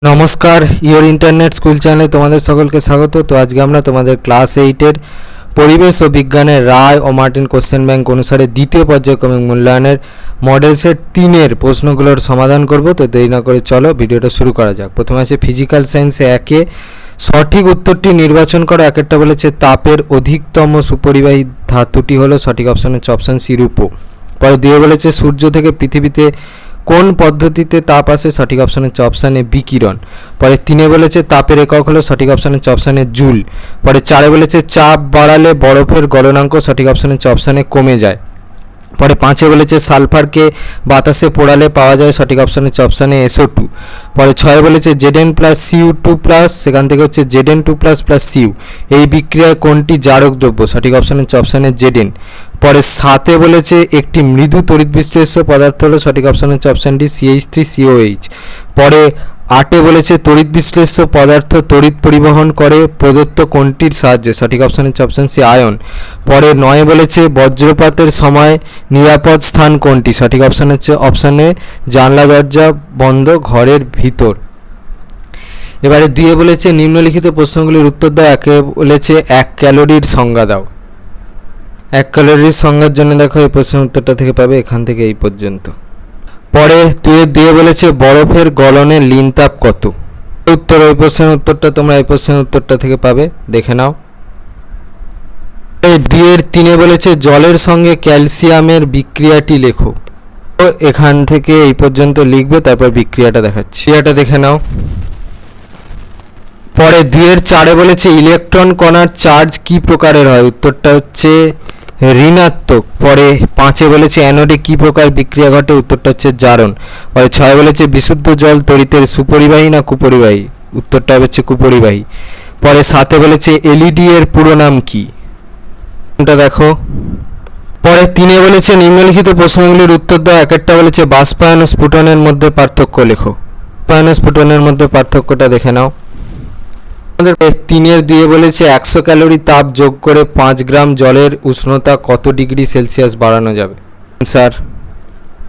নমস্কার, your internet school চ্যানেলে তোমাদের সকলকে স্বাগত। তো আজকে আমরা তোমাদের ক্লাস 8-এর পরিবেশ ও বিজ্ঞানের রায় ও মার্টিন কোশ্চেন ব্যাংক অনুসারে দ্বিতীয় পর্যায়ক্রমিক মূল্যায়নের মডেল সেট 3-এর প্রশ্নগুলোর সমাধান করব। তো দেরি না করে চলো ভিডিওটা শুরু করা যাক। প্রথমে আছে ফিজিক্যাল সায়েন্সে 1-এ সঠিক উত্তরটি নির্বাচন করো। একটা বলেছে তাপের অধিকতম সুপরিবাহী ধাতুটি হলো, সঠিক অপশন হচ্ছে অপশন সি রূপো। পরে 2-এ বলেছে সূর্য থেকে পৃথিবীতে কোন পদ্ধতিতে তাপ আসে, সঠিক অপশন হচ্ছে অপশান এ বিকিরণ। পরে 3-এ বলেছে তাপের একক হলো, সঠিক অপশন হচ্ছে অপশান এ জুল। পরে 4-এ বলেছে চাপ বাড়ালে বরফের গলনাঙ্ক, সঠিক অপশন হচ্ছে অপশান এ কমে যায়। পরে 5-এ বলেছে সালফারকে বাতাসে পোড়ালে পাওয়া যায়, সঠিক অপশন হচ্ছে অপশান এ SO2। পরে 6-এ বলেছে Zn প্লাস Cu2 প্লাস, সেখান থেকে হচ্ছে Zn2 প্লাস প্লাস Cu, এই বিক্রিয়ায় কোনটি জারক দ্রব্য, সঠিক অপশন হচ্ছে অপশান এ Zn। পরে 7-এ বলেছে একটি মৃদু তড়িৎ বিশ্লেষ্য পদার্থ হলো, সঠিক অপশন হচ্ছে অপশান ডি CH3COH। পরে 8-এ বলেছে তড়িৎ বিশ্লেষ্য পদার্থ তড়িৎ পরিবহন করে প্রদত্ত কোনটির সাহায্যে, সঠিক অপশন হচ্ছে অপশান সি আয়ন। পরে 9-এ বলেছে বজ্রপাতের সময় নিরাপদ স্থান কোনটি, সঠিক অপশান হচ্ছে অপশান এ জানলা দরজা বন্ধ ঘরের ভিতর। এবারে 2-এ বলেছে নিম্নলিখিত প্রশ্নগুলির উত্তর দাও। 1-এ বলেছে 1 ক্যালোরির সংজ্ঞা দাও। 1 ক্যালোরির সংজ্ঞার জন্য দেখো এই প্রশ্নের উত্তরটা থেকে পাবে এখান থেকে এই পর্যন্ত। পরে 2-এ বলেছে বরফের গলনের লিন তাপ কত, উত্তর ওই প্রশ্নের উত্তরটা তোমরা এই প্রশ্নের উত্তরটা থেকে পাবে, দেখে নাও। 2-এর 3-এ বলেছে জলের সঙ্গে ক্যালসিয়ামের বিক্রিয়াটি লেখো। তো এখান থেকে এই পর্যন্ত লিখবে, তারপর বিক্রিয়াটা দেখাচ্ছি, এটা দেখে নাও। পরে 2-এর 4-এ বলেছে ইলেকট্রন কণার চার্জ কি প্রকারের হয়, উত্তরটা হচ্ছে ঋণাত্মক। পরে 5-এ বলেছে অ্যানোডে কি প্রকার বিক্রিয়া ঘটে, উত্তরটা হচ্ছে জারণ। পরে 6-এ বলেছে বিশুদ্ধ জল তড়িতের সুপরিবাহী না কুপরিবাহী, উত্তরটা হচ্ছে কুপরিবাহী। পরে 7-এ বলেছে এলইডি এর পুরো নাম কি, কোনটা দেখো। পরে 3-এ বলেছে নিম্নলিখিত প্রশ্নগুলির উত্তর দাও। 1-একটা বলেছে বাষ্পায়ন ও স্ফুটনের মধ্যে পার্থক্য লেখো। বাষ্পায়ন ও স্ফুটনের মধ্যে পার্থক্যটা দেখে নাও। আমাদের 3-এর 2-এ বলেছে 100 ক্যালোরি তাপ যোগ করে 5 গ্রাম জলের উষ্ণতা কত ডিগ্রি সেলসিয়াস বাড়ানো যাবে, স্যার।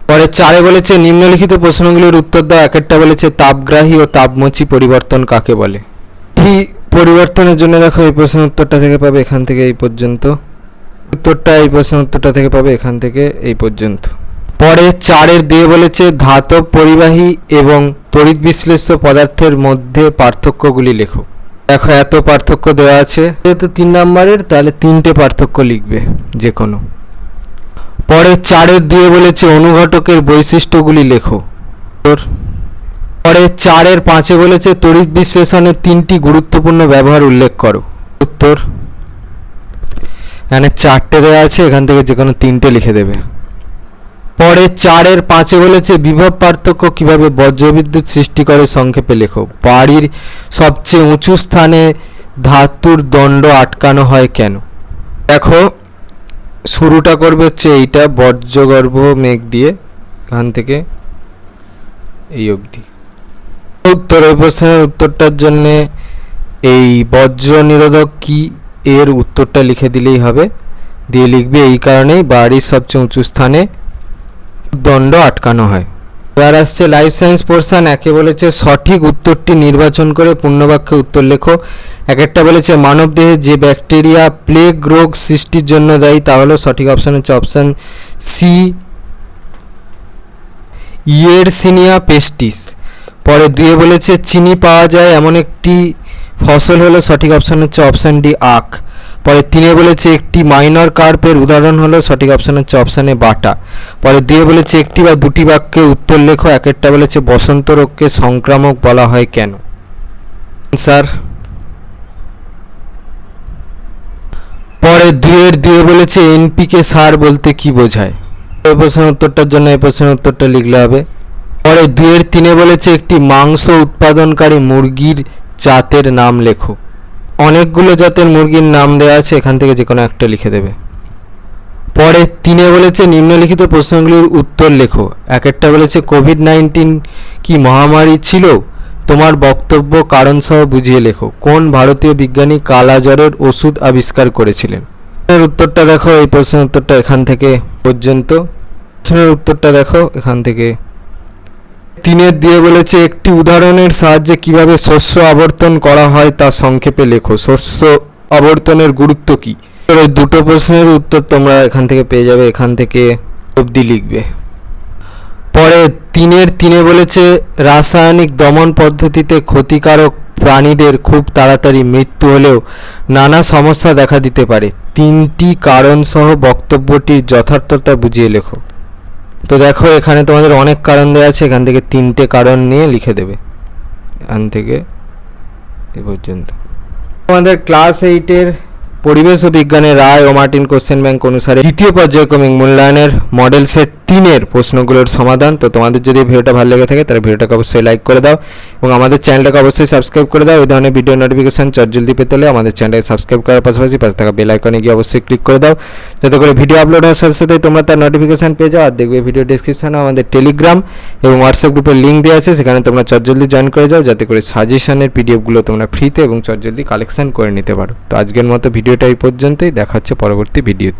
পরে 4-এ বলেছে নিম্নলিখিত প্রশ্নগুলির উত্তর দাও। 1-একটা বলেছে তাপগ্রাহী ও তাপমোচী পরিবর্তন কাকে বলে। এই পরিবর্তনের জন্য দেখো এই প্রশ্নের উত্তরটা থেকে পাবে এখান থেকে এই পর্যন্ত, উত্তরটা এই প্রশ্নের উত্তরটা থেকে পাবে এখান থেকে এই পর্যন্ত। পরে 4-এর 2-এ বলেছে ধাতব পরিবাহী এবং তড়িৎ বিশ্লেষ্য পদার্থের মধ্যে পার্থক্যগুলি লেখো। দেখো এত পার্থক্য দেওয়া আছে, যেহেতু 3 নম্বরের তাহলে 3টে পার্থক্য লিখবে যে কোনো। পরে 4-এর 2-এ বলেছে অনুঘটকের বৈশিষ্ট্যগুলি লেখো। পরে 4-এর 5-এ বলেছে তড়িৎ বিশ্লেষণের 3টি গুরুত্বপূর্ণ ব্যবহার উল্লেখ করো, উত্তর। এখানে 4টে দেওয়া আছে, এখান থেকে যে কোনো 3টে লিখে দেবে। পরে 4-এর 5-এ বলেছে বিভব পার্থক্য কিভাবে বজ্রবিদ্যুৎ সৃষ্টি করে, সংক্ষেপে লেখো। বাড়ির সবচেয়ে উঁচু স্থানে ধাতুর দণ্ড আটকানো হয় কেন। দেখো শুরুটা করবে হচ্ছে এইটা বজ্রগর্ভ মেঘ দিয়ে, এখান থেকে এই অবধি। উত্তর ওই প্রশ্নের উত্তরটার জন্যে এই বজ্র নিরোধক কি এর উত্তরটা লিখে দিলেই হবে, দিয়ে লিখবে এই কারণেই বাড়ির সবচেয়ে উঁচু স্থানে দণ্ড আটকানো হয়। এবার আসছে লাইফ সায়েন্স পোর্শন। 1-এ বলেছে সঠিক উত্তরটি নির্বাচন করে পূর্ণবাক্যে উত্তর লেখো। 1-একটা বলেছে মানবদেহে যে ব্যাকটেরিয়া প্লেগ রোগ সৃষ্টির জন্য দায়ী তা হলো, সঠিক অপশন হচ্ছে অপশন সি ইয়েরসিনিয়া পেস্টিস। পরে 2-এ বলেছে চিনি পাওয়া যায় এমন একটি ফসল হলো, সঠিক অপশন হচ্ছে অপশন ডি আখ। পরে 3-এ বলেছে একটি মাইনর কার্পের উদাহরণ হলো, সঠিক অপশন হচ্ছে অপশন এ বাটা। পরে 2-এ বলেছে একটি বা দুটি বাক্যে উত্তর লেখো। 1-একটা বলেছে বসন্ত রোগকে সংক্রামক বলা হয় কেন, স্যার। পরে 2-এর 2-এ বলেছে এনপিকে সার বলতে কি বোঝায়। এই প্রশ্নের উত্তরটার জন্য এই প্রশ্নের উত্তরটা লিখলে হবে। পরে 2-এর 3-এ বলেছে একটি মাংস উৎপাদনকারী মুরগির জাতের নাম লেখো। অনেকগুলো জাতের মুরগির নাম দেওয়া আছে, এখান থেকে যে কোনো একটা লিখে দেবে। পরে 3-এ বলেছে নিম্নলিখিত প্রশ্নগুলির উত্তর লেখো। 1-একটা বলেছে কোভিড-19 কি মহামারী ছিল, তোমার বক্তব্য কারণসহ বুঝিয়ে লেখো। কোন ভারতীয় বিজ্ঞানী কালাজ্বরের ওষুধ আবিষ্কার করেছিলেন। এর উত্তরটা দেখো, এই প্রশ্নের উত্তরটা এখান থেকে পর্যন্ত। প্রশ্নের উত্তরটা দেখো এখান থেকে তিনের দিয়ে বলেছে একটি উদাহরণের সাহায্যে কিভাবে শস্য আবর্তন করা হয় তা সংক্ষেপে লেখো। শস্য আবর্তনের গুরুত্ব কী? দুটো প্রশ্নের উত্তর তোমরা এখান থেকে পেয়ে যাবে, এখান থেকে অবধি লিখবে। পরে তিনে বলেছে রাসায়নিক দমন পদ্ধতিতে ক্ষতিকারক প্রাণীদের খুব তাড়াতাড়ি মৃত্যু হলেও নানা সমস্যা দেখা দিতে পারে। 3টি কারণ সহ বক্তব্যটির যথার্থতা বুঝিয়ে লেখো। তো দেখো এখানে তোমাদের অনেক কারণ দেওয়া আছে, এখান থেকে 3টে কারণ নিয়ে লিখে দেবে, এখান থেকে এ পর্যন্ত। তোমাদের ক্লাস 8-এর পরিবেশ ও বিজ্ঞানের রায় ও মার্টিন কোশ্চেন ব্যাংক অনুসারে দ্বিতীয় পর্যায়ক্রমিক মূল্যায়নের মডেল সেট 3-এর প্রশ্নগুলোর সমাধান। তো তোমাদের যদি ভিডিওটা ভালো লেগে থাকে তাহলে ভিডিওটাকে অবশ্যই লাইক করে দাও এবং আমাদের চ্যানেলটাকে অবশ্যই সাবস্ক্রাইব করে দাও। এই ধরনের ভিডিও নোটিফিকেশন চটজলদি পেতে হলে আমাদের চ্যানেলটাকে সাবস্ক্রাইব করার পাশাপাশি পাশে থাকা বেল আইকনে গিয়ে অবশ্যই ক্লিক করে দাও, যাতে করে ভিডিও আপলোড হওয়ার সাথে সাথে তোমরা তার নোটিফিকেশন পেয়ে যাও। আর দেখবে ভিডিও ডেসক্রিপশনে আমাদের টেলিগ্রাম এবং হোয়াটসঅ্যাপ গ্রুপের লিঙ্ক দেওয়া আছে, সেখানে তোমরা চটজলদি জয়েন করে যাও, যাতে করে সাজেশনের পিডিএফগুলো তোমরা ফ্রিতে এবং চটজলদি কালেকশন করে নিতে পারো। তো আজকের মতো ভিডিওটা এই পর্যন্তই, দেখা হচ্ছে পরবর্তী ভিডিও।